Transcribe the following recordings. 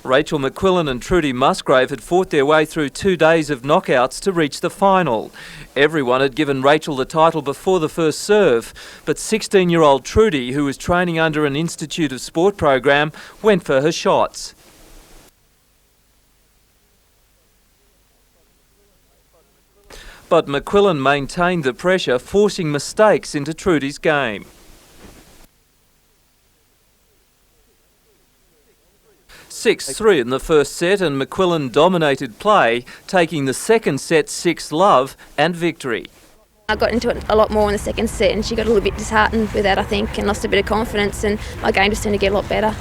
Rachel McQuillan and Trudy Musgrave had fought their way through 2 days of knockouts to reach the final. Everyone had given Rachel the title before the first serve, but 16-year-old Trudy, who was training under an Institute of Sport program, went for her shots. But McQuillan maintained the pressure, forcing mistakes into Trudy's game. (6-3) in the first set, and McQuillan dominated play, taking the second set 6-love and victory. I got into it a lot more in the second set and she got a little bit disheartened with that, I think, and lost a bit of confidence, and my game just seemed to get a lot better.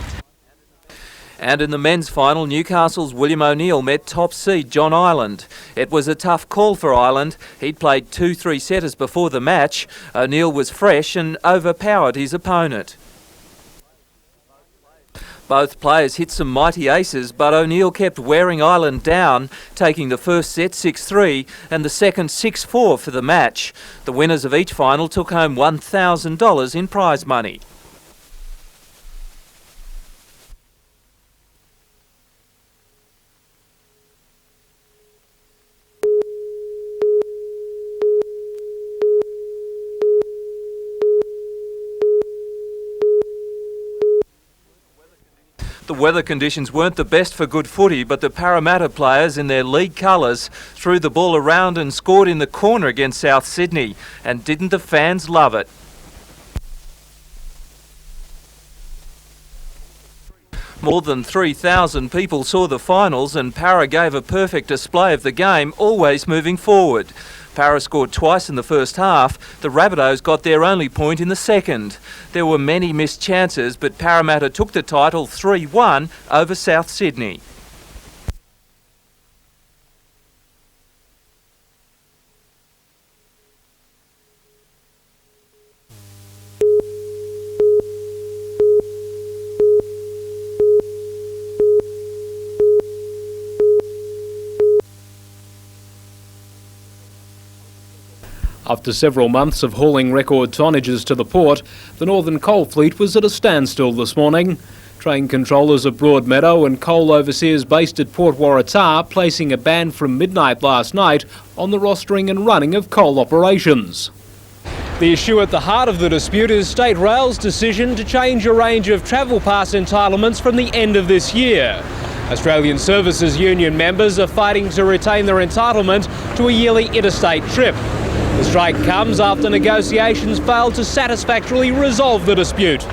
And in the men's final, Newcastle's William O'Neill met top seed John Ireland. It was a tough call for Ireland. He'd played 2 3-setters before the match. O'Neill was fresh and overpowered his opponent. Both players hit some mighty aces, but O'Neill kept wearing Ireland down, taking the first set 6-3 and the second 6-4 for the match. The winners of each final took home $1,000 in prize money. The weather conditions weren't the best for good footy, but the Parramatta players in their league colours threw the ball around and scored in the corner against South Sydney. And didn't the fans love it? More than 3,000 people saw the finals, and Parra gave a perfect display of the game, always moving forward. Parra scored twice in the first half. The Rabbitohs got their only point in the second. There were many missed chances, but Parramatta took the title 3-1 over South Sydney. After several months of hauling record tonnages to the port, the Northern Coal Fleet was at a standstill this morning. Train controllers at Broadmeadow and coal overseers based at Port Waratah placing a ban from midnight last night on the rostering and running of coal operations. The issue at the heart of the dispute is State Rail's decision to change a range of travel pass entitlements from the end of this year. Australian Services Union members are fighting to retain their entitlement to a yearly interstate trip. The strike comes after negotiations failed to satisfactorily resolve the dispute.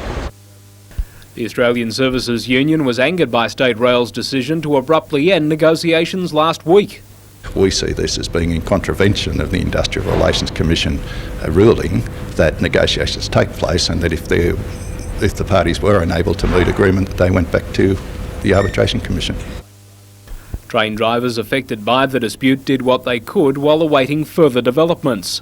The Australian Services Union was angered by State Rail's decision to abruptly end negotiations last week. We see this as being in contravention of the Industrial Relations Commission ruling that negotiations take place, and that if the parties were unable to meet agreement, that they went back to the Arbitration Commission. Train drivers affected by the dispute did what they could while awaiting further developments.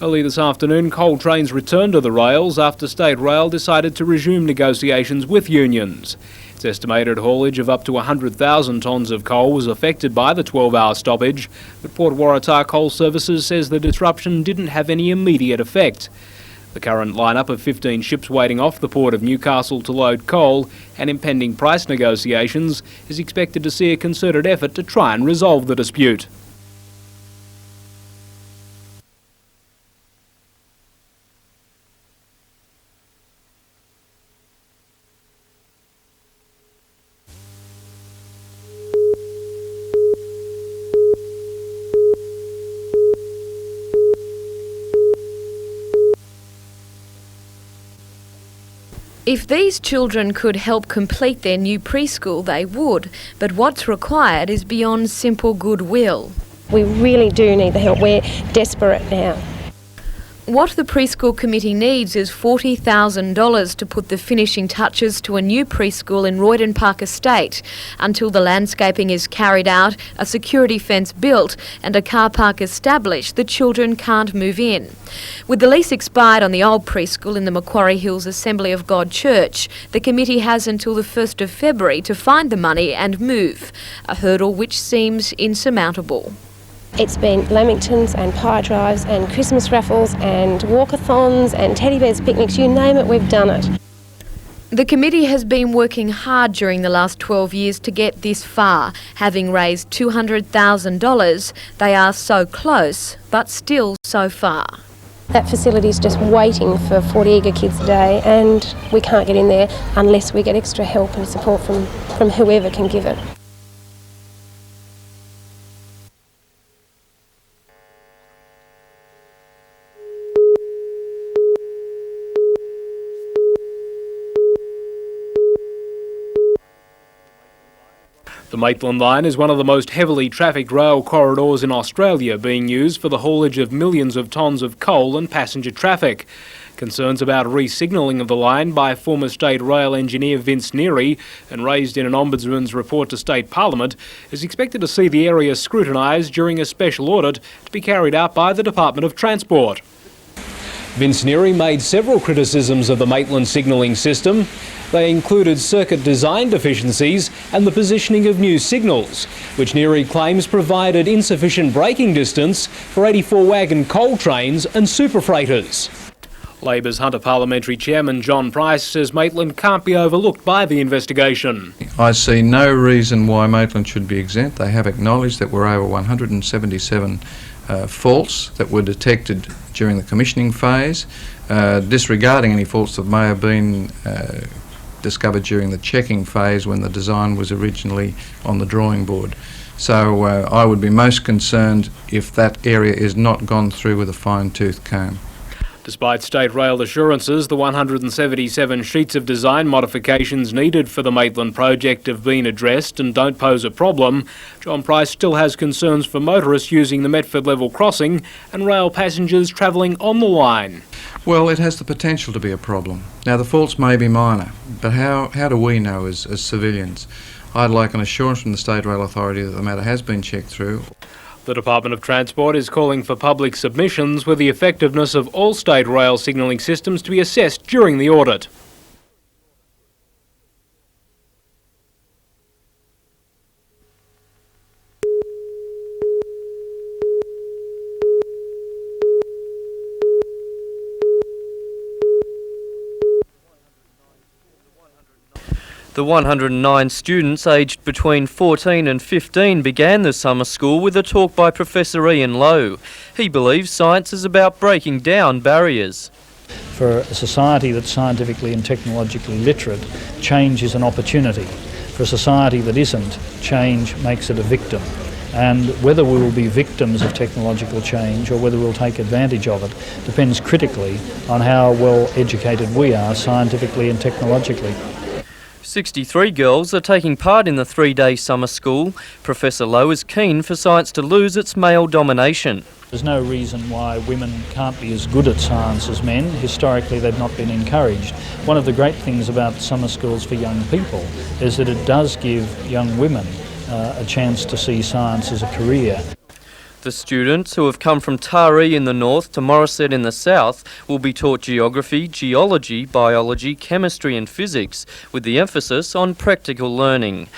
Early this afternoon, coal trains returned to the rails after State Rail decided to resume negotiations with unions. It's estimated haulage of up to 100,000 tonnes of coal was affected by the 12-hour stoppage, but Port Waratah Coal Services says the disruption didn't have any immediate effect. The current lineup of 15 ships waiting off the port of Newcastle to load coal and impending price negotiations is expected to see a concerted effort to try and resolve the dispute. If these children could help complete their new preschool, they would, but what's required is beyond simple goodwill. We really do need the help. We're desperate now. What the preschool committee needs is $40,000 to put the finishing touches to a new preschool in Royden Park Estate. Until the landscaping is carried out, a security fence built and a car park established, the children can't move in. With the lease expired on the old preschool in the Macquarie Hills Assembly of God Church, the committee has until the 1st of February to find the money and move, a hurdle which seems insurmountable. It's been lamingtons and pie drives and Christmas raffles and walkathons and teddy bears picnics, you name it, we've done it. The committee has been working hard during the last 12 years to get this far. Having raised $200,000, they are so close, but still so far. That facility is just waiting for 40 eager kids a day, and we can't get in there unless we get extra help and support from whoever can give it. The Maitland Line is one of the most heavily trafficked rail corridors in Australia, being used for the haulage of millions of tonnes of coal and passenger traffic. Concerns about re-signalling of the line by former State Rail engineer Vince Neary and raised in an Ombudsman's report to State Parliament is expected to see the area scrutinised during a special audit to be carried out by the Department of Transport. Vince Neary made several criticisms of the Maitland signalling system. They included circuit design deficiencies and the positioning of new signals, which Neary claims provided insufficient braking distance for 84-wagon coal trains and super freighters. Labor's Hunter Parliamentary Chairman John Price says Maitland can't be overlooked by the investigation. I see no reason why Maitland should be exempt. They have acknowledged that we're over 177 faults that were detected during the commissioning phase, disregarding any faults that may have been discovered during the checking phase when the design was originally on the drawing board. So I would be most concerned if that area is not gone through with a fine-tooth comb. Despite State Rail assurances, the 177 sheets of design modifications needed for the Maitland project have been addressed and don't pose a problem. John Price still has concerns for motorists using the Metford level crossing and rail passengers travelling on the line. Well, it has the potential to be a problem. Now, the faults may be minor, but how do we know as civilians? I'd like an assurance from the State Rail Authority that the matter has been checked through. The Department of Transport is calling for public submissions with the effectiveness of all state rail signalling systems to be assessed during the audit. The 109 students aged between 14 and 15 began the summer school with a talk by Professor Ian Lowe. He believes science is about breaking down barriers. For a society that's scientifically and technologically literate, change is an opportunity. For a society that isn't, change makes it a victim. And whether we will be victims of technological change or whether we'll take advantage of it depends critically on how well educated we are scientifically and technologically. 63 girls are taking part in the 3-day summer school. Professor Lowe is keen for science to lose its male domination. There's no reason why women can't be as good at science as men. Historically, they've not been encouraged. One of the great things about summer schools for young people is that it does give young women a chance to see science as a career. The students, who have come from Taree in the north to Morisset in the south, will be taught geography, geology, biology, chemistry and physics, with the emphasis on practical learning.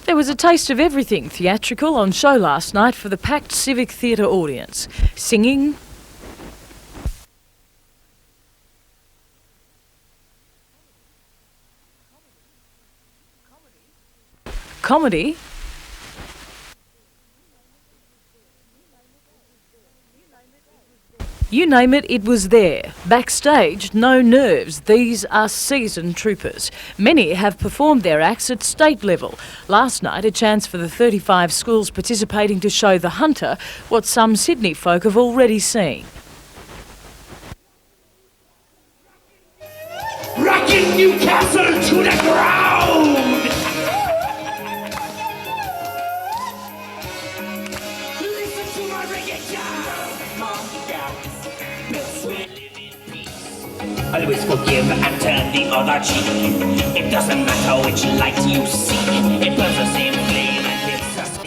There was a taste of everything theatrical on show last night for the packed Civic Theatre audience. Singing, comedy, you name it, it was there. Backstage, no nerves. These are seasoned troopers. Many have performed their acts at state level. Last night, a chance for the 35 schools participating to show the Hunter what some Sydney folk have already seen. Rocking Newcastle to the ground! Listen to my reggae always forgive and turn the other cheek. It doesn't matter which light you see. It burns the same flame and gives us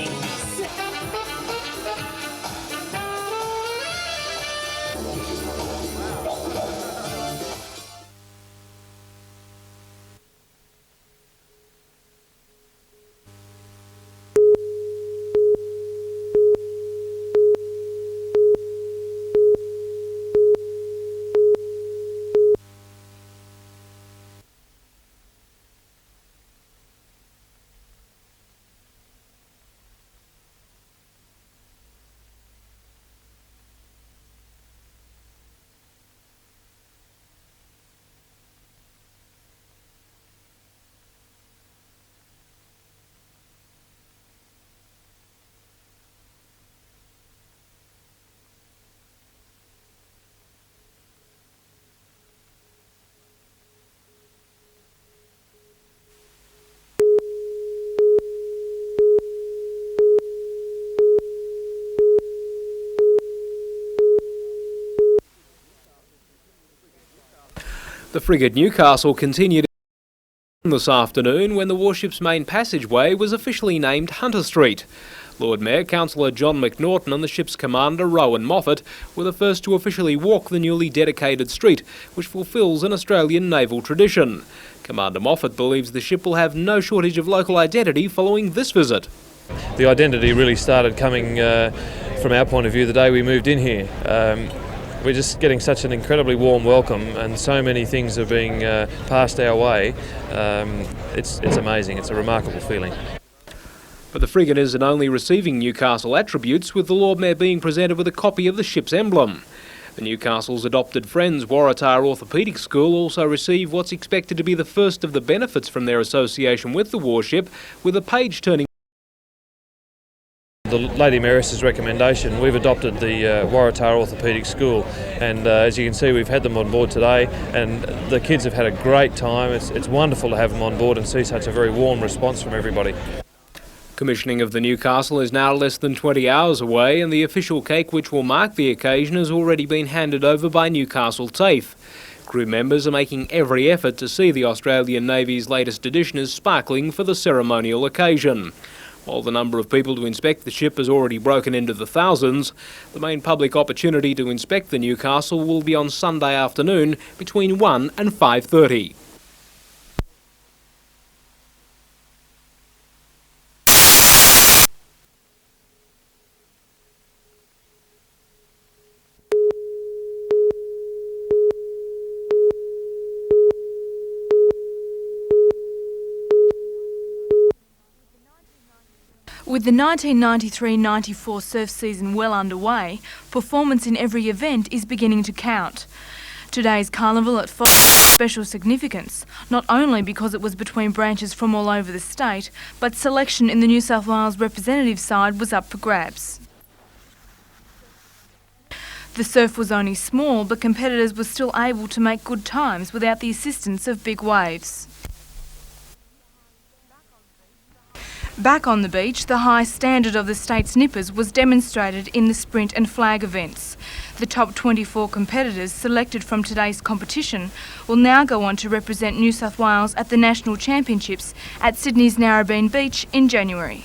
The frigate Newcastle continued this afternoon when the warship's main passageway was officially named Hunter Street. Lord Mayor, Councillor John McNaughton and the ship's commander, Rowan Moffat, were the first to officially walk the newly dedicated street, which fulfils an Australian naval tradition. Commander Moffat believes the ship will have no shortage of local identity following this visit. The identity really started coming from our point of view the day we moved in here. We're just getting such an incredibly warm welcome, and so many things are being passed our way. It's amazing. It's a remarkable feeling. But the frigate isn't only receiving Newcastle attributes, with the Lord Mayor being presented with a copy of the ship's emblem. The Newcastle's Adopted Friends Waratah Orthopaedic School also receive what's expected to be the first of the benefits from their association with the warship, with a page-turning. The Lady Mayoress's recommendation, we've adopted the Waratah Orthopaedic School, and as you can see, we've had them on board today, and the kids have had a great time. It's wonderful to have them on board and see such a very warm response from everybody. Commissioning of the Newcastle is now less than 20 hours away, and the official cake which will mark the occasion has already been handed over by Newcastle TAFE. Crew members are making every effort to see the Australian Navy's latest edition as sparkling for the ceremonial occasion. While the number of people to inspect the ship has already broken into the thousands, the main public opportunity to inspect the Newcastle will be on Sunday afternoon between 1 and 5:30. With the 1993-94 surf season well underway, performance in every event is beginning to count. Today's carnival at Fox has special significance, not only because it was between branches from all over the state, but selection in the New South Wales representative side was up for grabs. The surf was only small, but competitors were still able to make good times without the assistance of big waves. Back on the beach, the high standard of the state's nippers was demonstrated in the sprint and flag events. The top 24 competitors selected from today's competition will now go on to represent New South Wales at the National Championships at Sydney's Narrabeen Beach in January.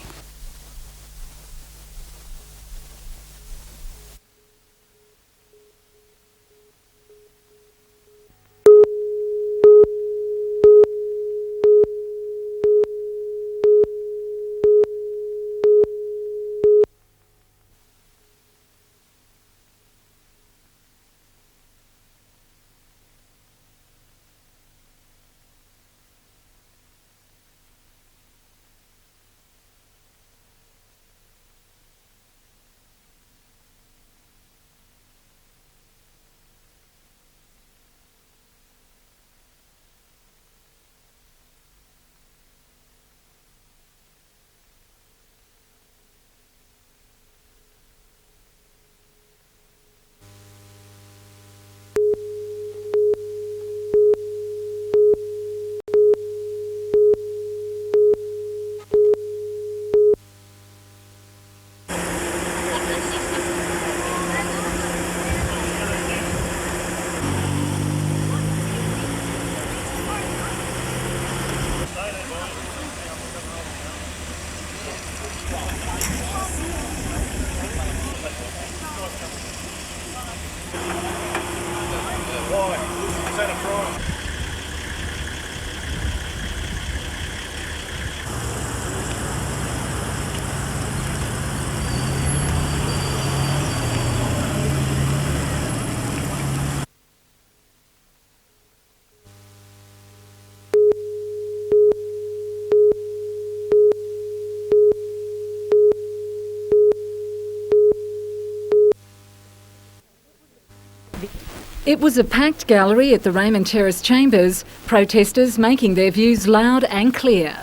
It was a packed gallery at the Raymond Terrace Chambers, protesters making their views loud and clear.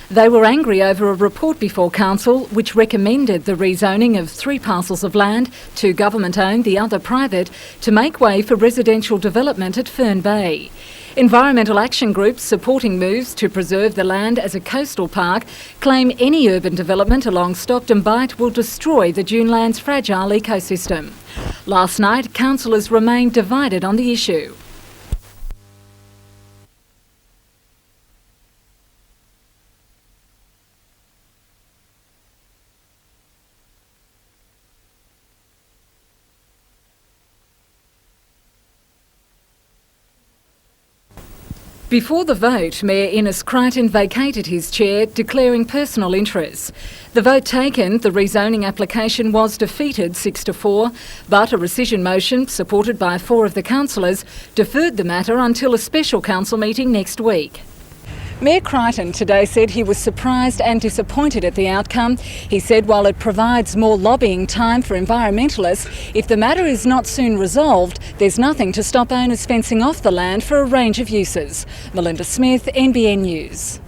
They were angry over a report before Council which recommended the rezoning of 3 parcels of land, 2 government-owned, the other private, to make way for residential development at Fern Bay. Environmental action groups supporting moves to preserve the land as a coastal park claim any urban development along Stockton Bight will destroy the duneland's fragile ecosystem. Last night, councillors remained divided on the issue. Before the vote, Mayor Innes Crichton vacated his chair, declaring personal interests. The vote taken, the rezoning application was defeated 6-4, but a rescission motion, supported by 4 of the councillors, deferred the matter until a special council meeting next week. Mayor Crichton today said he was surprised and disappointed at the outcome. He said while it provides more lobbying time for environmentalists, if the matter is not soon resolved, there's nothing to stop owners fencing off the land for a range of uses. Melinda Smith, NBN News.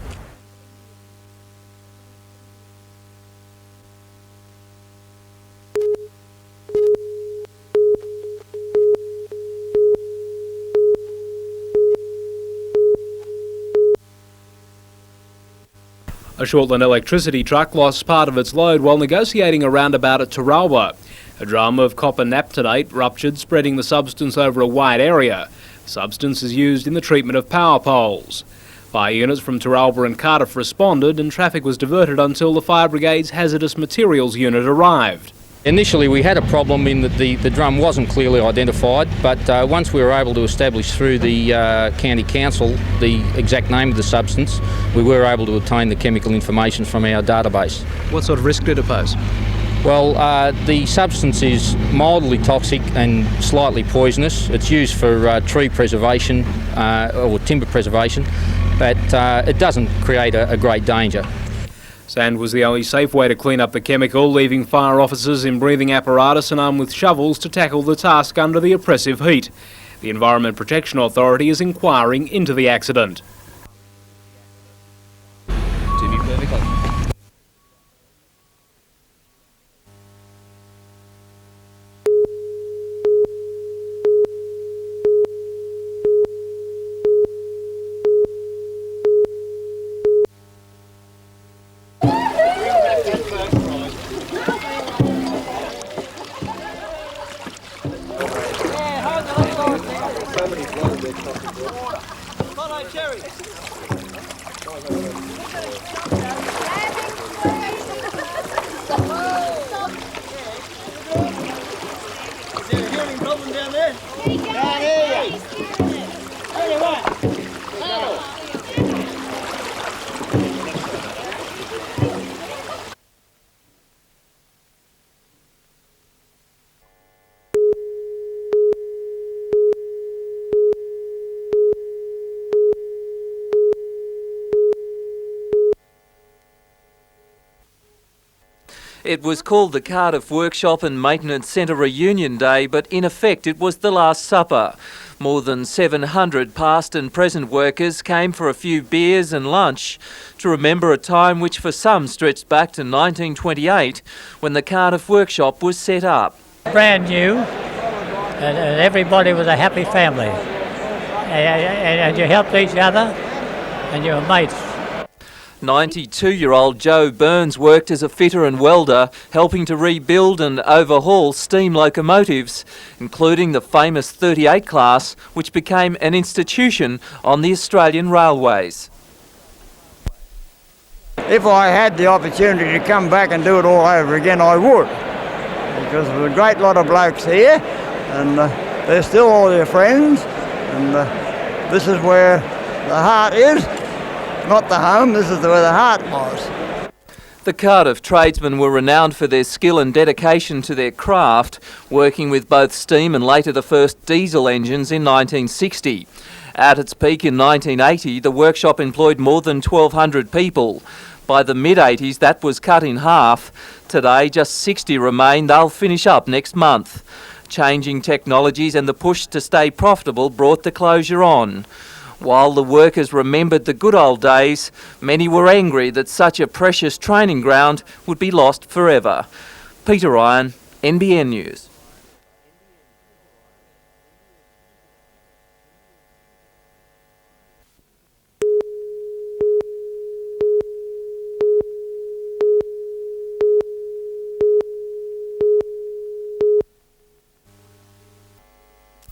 A Shortland electricity truck lost part of its load while negotiating a roundabout at Torres. A drum of copper naphthenate ruptured, spreading the substance over a wide area. The substance is used in the treatment of power poles. Fire units from Torres and Cardiff responded and traffic was diverted until the fire brigade's hazardous materials unit arrived. Initially we had a problem in that the drum wasn't clearly identified, but once we were able to establish through the County Council the exact name of the substance, we were able to obtain the chemical information from our database. What sort of risk did it pose? Well, the substance is mildly toxic and slightly poisonous. It's used for tree preservation or timber preservation, but it doesn't create a great danger. Sand was the only safe way to clean up the chemical, leaving fire officers in breathing apparatus and armed with shovels to tackle the task under the oppressive heat. The Environment Protection Authority is inquiring into the accident. It was called the Cardiff Workshop and Maintenance Centre Reunion Day, but in effect it was the Last Supper. More than 700 past and present workers came for a few beers and lunch to remember a time which for some stretched back to 1928 when the Cardiff Workshop was set up. Brand new, and everybody was a happy family. And you helped each other and you were mates. 92-year-old Joe Burns worked as a fitter and welder, helping to rebuild and overhaul steam locomotives, including the famous 38 class, which became an institution on the Australian railways. If I had the opportunity to come back and do it all over again, I would, because there's a great lot of blokes here, and they're still all their friends, and this is where the heart is. Not the home, this is where the heart was. The Cardiff tradesmen were renowned for their skill and dedication to their craft, working with both steam and later the first diesel engines in 1960. At its peak in 1980, the workshop employed more than 1,200 people. By the mid-80s, that was cut in half. Today, just 60 remain. They'll finish up next month. Changing technologies and the push to stay profitable brought the closure on. While the workers remembered the good old days, many were angry that such a precious training ground would be lost forever. Peter Ryan, NBN News.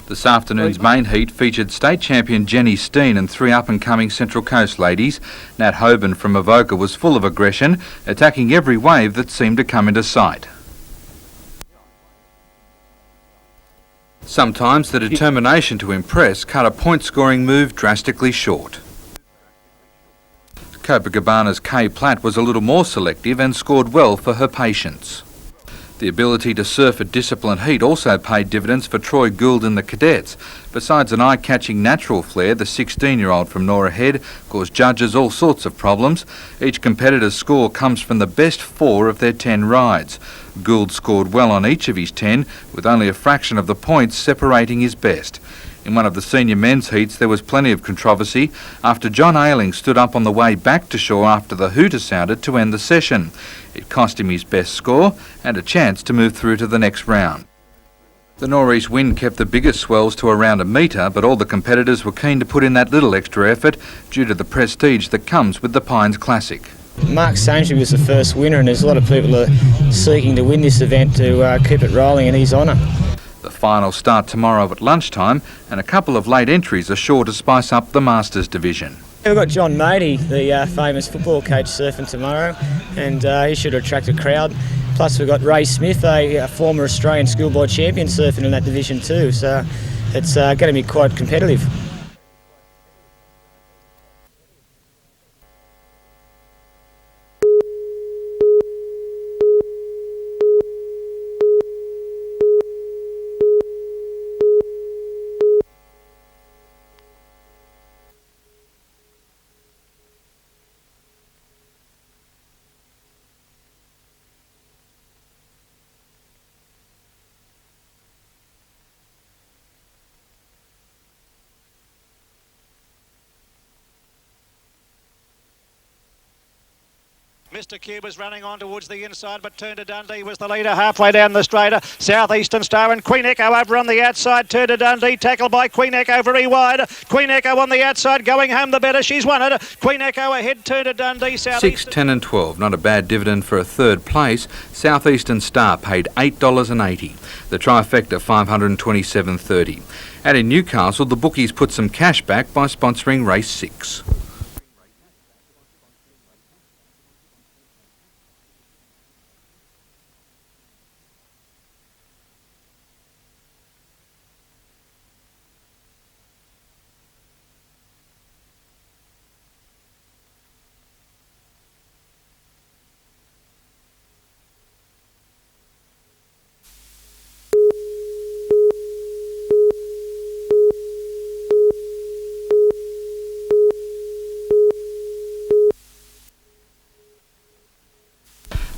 This afternoon's main heat featured state champion Jenny Steen and 3 up-and-coming Central Coast ladies. Nat Hoban from Avoca was full of aggression, attacking every wave that seemed to come into sight. Sometimes the determination to impress cut a point-scoring move drastically short. Copacabana's Kay Platt was a little more selective and scored well for her patience. The ability to surf at disciplined heat also paid dividends for Troy Gould and the cadets. Besides an eye-catching natural flair, the 16-year-old from Nora Head caused judges all sorts of problems. Each competitor's score comes from the best 4 of their 10 rides. Gould scored well on each of his 10, with only a fraction of the points separating his best. In one of the senior men's heats, there was plenty of controversy after John Ayling stood up on the way back to shore after the hooter sounded to end the session. It cost him his best score and a chance to move through to the next round. The nor'east wind kept the biggest swells to around a metre, but all the competitors were keen to put in that little extra effort due to the prestige that comes with the Pines Classic. Mark Sainsbury was the first winner, and there's a lot of people who are seeking to win this event to keep it rolling in his honour. The finals start tomorrow at lunchtime, and a couple of late entries are sure to spice up the Masters division. We've got John Mady, the famous football coach, surfing tomorrow, and he should attract a crowd. Plus we've got Ray Smith, a former Australian schoolboy champion, surfing in that division too, so it's going to be quite competitive. Mr. Cube was running on towards the inside, but Turn to Dundee was the leader halfway down the straighter. Southeastern Star and Queen Echo over on the outside. Turn to Dundee tackled by Queen Echo very wide. Queen Echo on the outside, going home the better. She's won it. Queen Echo ahead. Turn to Dundee. 6, 10 and 12. Not a bad dividend for a third place. Southeastern Star paid $8.80. The trifecta $527.30. And in Newcastle, the bookies put some cash back by sponsoring race 6.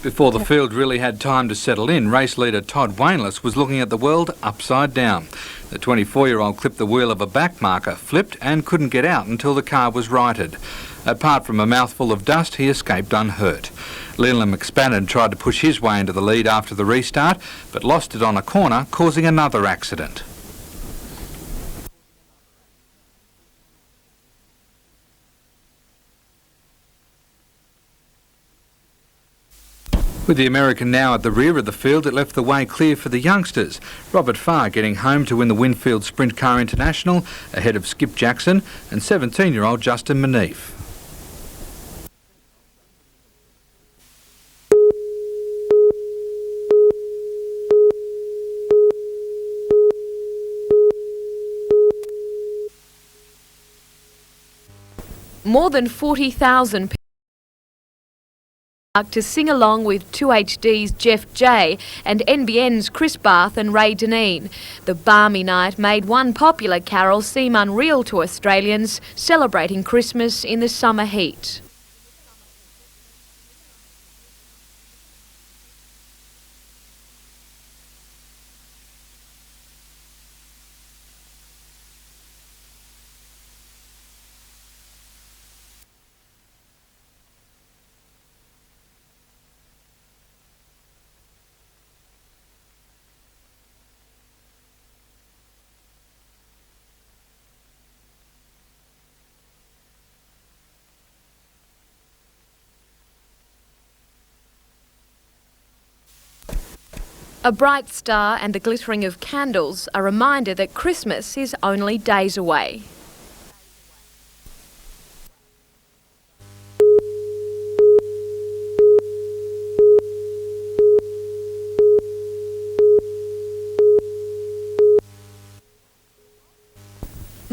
Before the field really had time to settle in, race leader Todd Wainless was looking at the world upside down. The 24-year-old clipped the wheel of a back marker, flipped and couldn't get out until the car was righted. Apart from a mouthful of dust, he escaped unhurt. Leland McSpannon tried to push his way into the lead after the restart, but lost it on a corner, causing another accident. With the American now at the rear of the field, it left the way clear for the youngsters. Robert Farr getting home to win the Winfield Sprint Car International ahead of Skip Jackson and 17-year-old Justin Maneef. More than 40,000 people to sing along with 2HD's Jeff J and NBN's Chris Barth and Ray Deneen. The balmy night made one popular carol seem unreal to Australians, celebrating Christmas in the summer heat. A bright star and the glittering of candles, a reminder that Christmas is only days away.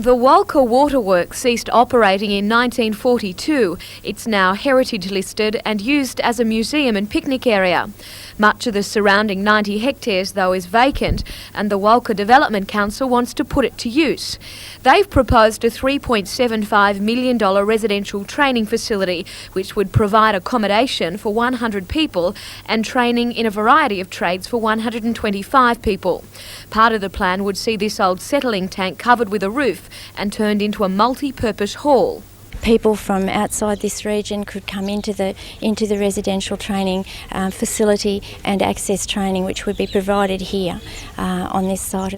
The Walker Waterworks ceased operating in 1942. It's now heritage listed and used as a museum and picnic area. Much of the surrounding 90 hectares, though, is vacant, and the Walker Development Council wants to put it to use. They've proposed a $3.75 million residential training facility, which would provide accommodation for 100 people and training in a variety of trades for 125 people. Part of the plan would see this old settling tank covered with a roof and turned into a multi-purpose hall. People from outside this region could come into the residential training facility and access training, which would be provided here on this site.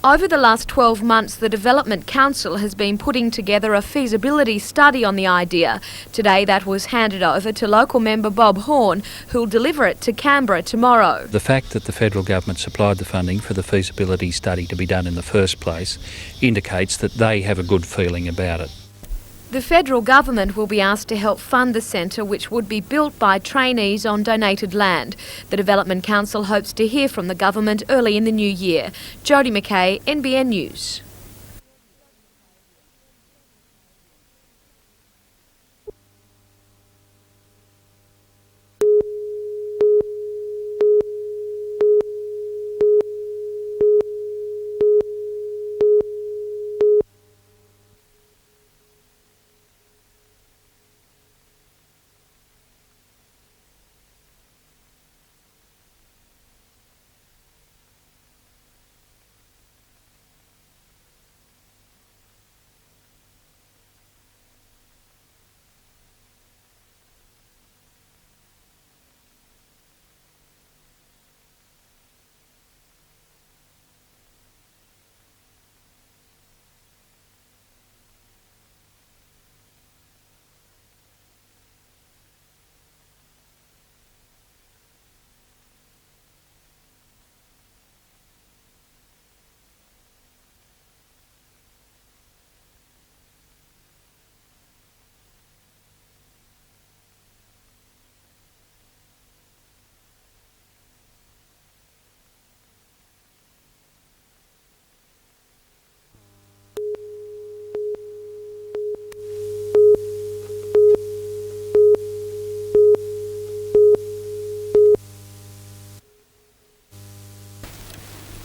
Over the last 12 months, the Development Council has been putting together a feasibility study on the idea. Today that was handed over to local member Bob Horn, who'll deliver it to Canberra tomorrow. The fact that the federal government supplied the funding for the feasibility study to be done in the first place indicates that they have a good feeling about it. The federal government will be asked to help fund the centre, which would be built by trainees on donated land. The Development Council hopes to hear from the government early in the new year. Jodie McKay, NBN News.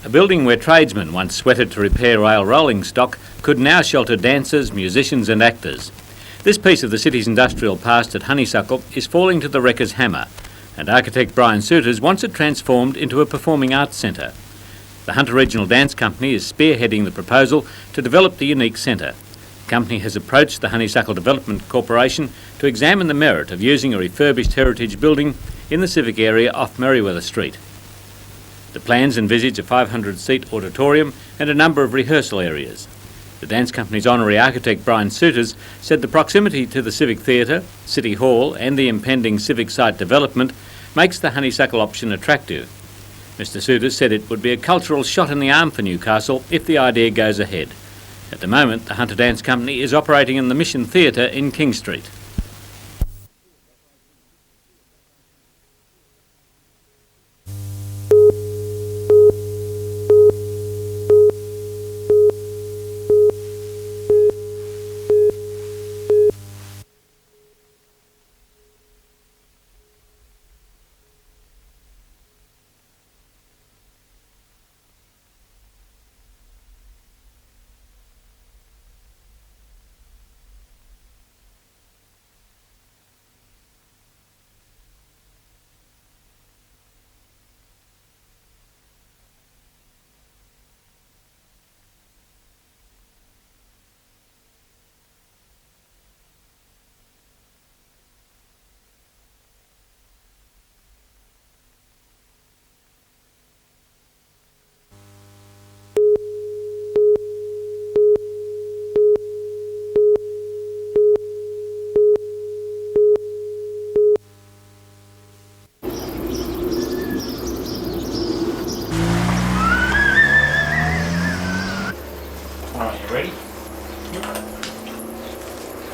A building where tradesmen once sweated to repair rail rolling stock could now shelter dancers, musicians and actors. This piece of the city's industrial past at Honeysuckle is falling to the wrecker's hammer, and architect Brian Souters wants it transformed into a performing arts centre. The Hunter Regional Dance Company is spearheading the proposal to develop the unique centre. The company has approached the Honeysuckle Development Corporation to examine the merit of using a refurbished heritage building in the civic area off Merriweather Street. The plans envisage a 500-seat auditorium and a number of rehearsal areas. The dance company's honorary architect Brian Souters said the proximity to the Civic Theatre, City Hall and the impending civic site development makes the Honeysuckle option attractive. Mr Souters said it would be a cultural shot in the arm for Newcastle if the idea goes ahead. At the moment, the Hunter Dance Company is operating in the Mission Theatre in King Street.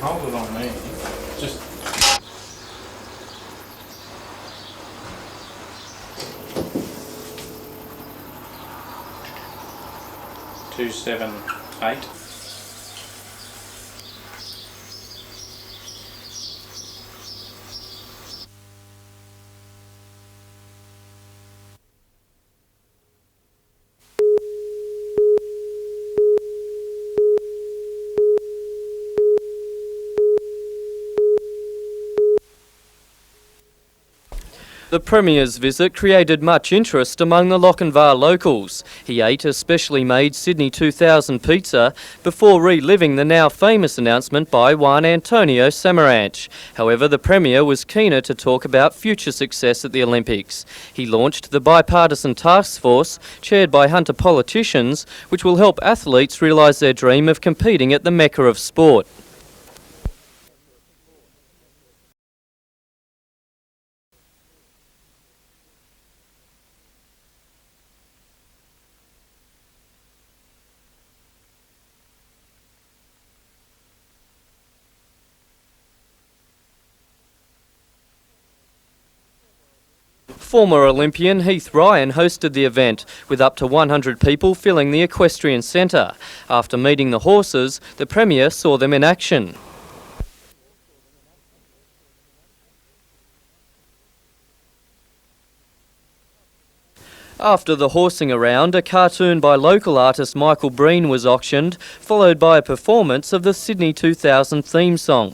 Hold it on there. Just. $278. The Premier's visit created much interest among the Lochinvar locals. He ate a specially made Sydney 2000 pizza before reliving the now famous announcement by Juan Antonio Samaranch. However, the Premier was keener to talk about future success at the Olympics. He launched the bipartisan task force, chaired by Hunter politicians, which will help athletes realise their dream of competing at the mecca of sport. Former Olympian Heath Ryan hosted the event, with up to 100 people filling the equestrian centre. After meeting the horses, the Premier saw them in action. After the horsing around, a cartoon by local artist Michael Breen was auctioned, followed by a performance of the Sydney 2000 theme song.